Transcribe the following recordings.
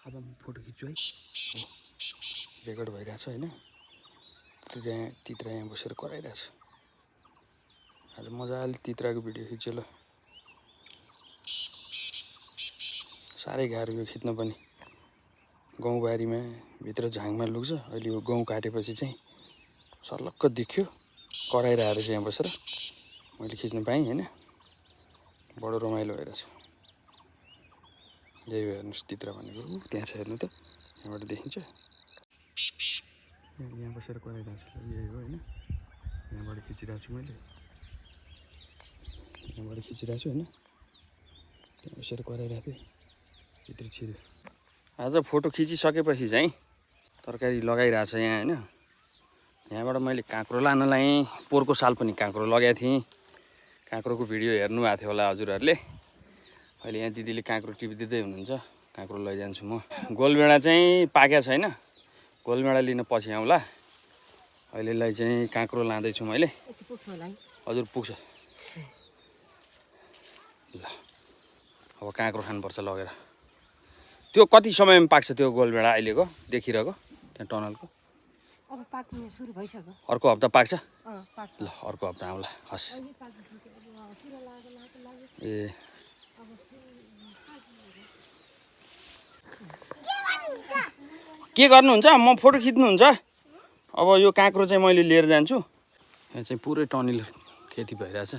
अब म फोटो खिच्छु है। रेकर्ड भइरहेछ हैन। तित्रा यहाँ बसेर कराइरहेछ। आज मजाले तित्राको भिडियो खिच्यो ल। साह्रै गाह्रो यो खिच्न पनि। गाउँबारीमा भित्र झाङमा लुक्छ। अहिले यो गहुँ काटेपछि चाहिँ सर्लक्क देख्यो। कराइरहेको रहेछ यहाँ बसेर। मैले खिच्न पाएँ हैन। बडो रमाइलो भइरहेछ। यही हो हेर्नुहोस् तित्रा भनेको। त्यहाँ छ हेर्नु त। यहाँबाट देखिन्छ। यहाँ बसेर कराइरहेको छु। यही हो हैन। यहाँबाट खिचिरहेको छु मैले। यहाँबाट खिचिरहेको छु हैन। त्यहाँ बसेर कराइरहेको थिएँ। भित्र छिर्यो। आज फोटो खिचिसकेपछि चाहिँ तरकारी लगाइरहेछ यहाँ हैन। यहाँबाट मैले काँक्रो लान लाएँ। पोहोरको साल पनि काँक्रो लगाएको थिएँ। काँक्रोको भिडियो हेर्नु भएको थियो होला हजुरहरूले। अहिले यहाँ दिदीले काँक्रो टिपिदिँदै हुनुहुन्छ। काँक्रो लैजान्छु म। गोलभेडा चाहिँ पाकेको छैन। गोलभेडा लिन पछि आउँला। अहिलेलाई चाहिँ काँक्रो लाँदैछु मैले। हजुर पुग्छ। ल अब काँक्रो खानुपर्छ लगेर। त्यो कति समयमा पाक्छ त्यो गोलभेडा अहिलेको देखिरहेको त्यहाँ टनलको? अब पाक्न सुरु भइसक्यो। अर्को हप्ता पाक्छ? ल अर्को हप्ता आउँला। हस्। ए के गर्नुहुन्छ? म फोटो खिच्नुहुन्छ? अब यो काँक्रो चाहिँ मैले लिएर जान्छु। यहाँ चाहिँ पुरै टनिल खेती भइरहेछ।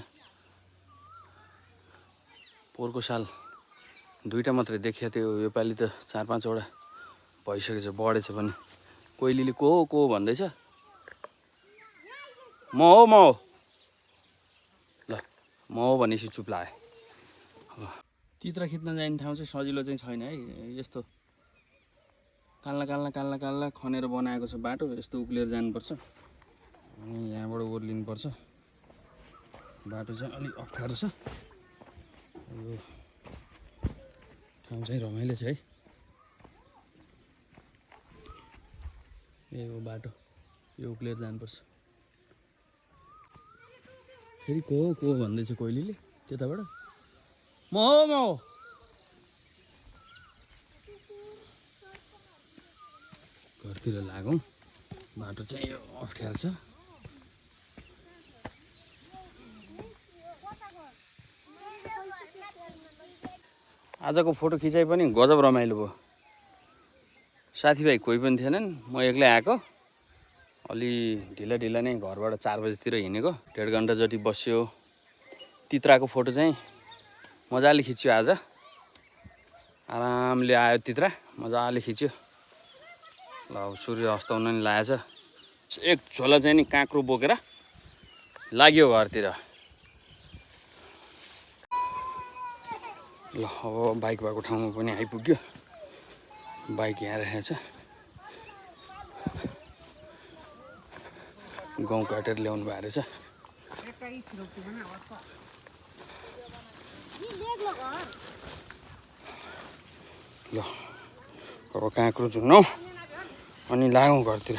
पोहोरको साल दुईटा मात्रै देखिएको थियो। योपालि त 4-5 वटा भइसकेछ। बढेछ पनि। कोइलीले को भन्दैछ? म हो। ल म हो भनेपछि चुप लाए। तित्रा खिच्न जाने ठाउँ चाहिँ सजिलो चाहिँ छैन है। यस्तो काल्ला खनेर बनाएको छ बाटो। यस्तो उक्लेर जानुपर्छ। अनि यहाँबाट ओर्लिनुपर्छ। बाटो चाहिँ अलिक अप्ठ्यारो छ। यो ठाउँ चाहिँ रमाइलो छ है। यही हो बाटो। यो उक्लेर जानुपर्छ। फेरि को भन्दैछ कोइलीले त्यताबाट? म हो। घरतिर लागौँ। बाटो चाहिँ यो अप्ठ्यारो छ। आजको फोटो खिचाइ पनि गजब रमाइलो भयो। साथीभाइ कोही पनि थिएनन्। म एक्लै आएको। अलि ढिला नै घरबाट 4 बजीतिर हिँडेको। 1.5 घन्टा जति बस्यो। तित्राको फोटो चाहिँ मजाले खिच्यो आज। आरामले आयो तित्रा। मजाले खिच्यो। ल अब सूर्य अस्ताउन नि लागेछ। एक झोला चाहिँ नि काँक्रो बोकेर लाग्यो घरतिर। ल अब बाइक भएको ठाउँमा पनि आइपुग्यो। बाइक यहाँ रहेछ। गहुँ काटेर ल्याउनु भएको रहेछ। ल अब काँक्रो झुन्नौ अनि लागौँ घरतिर।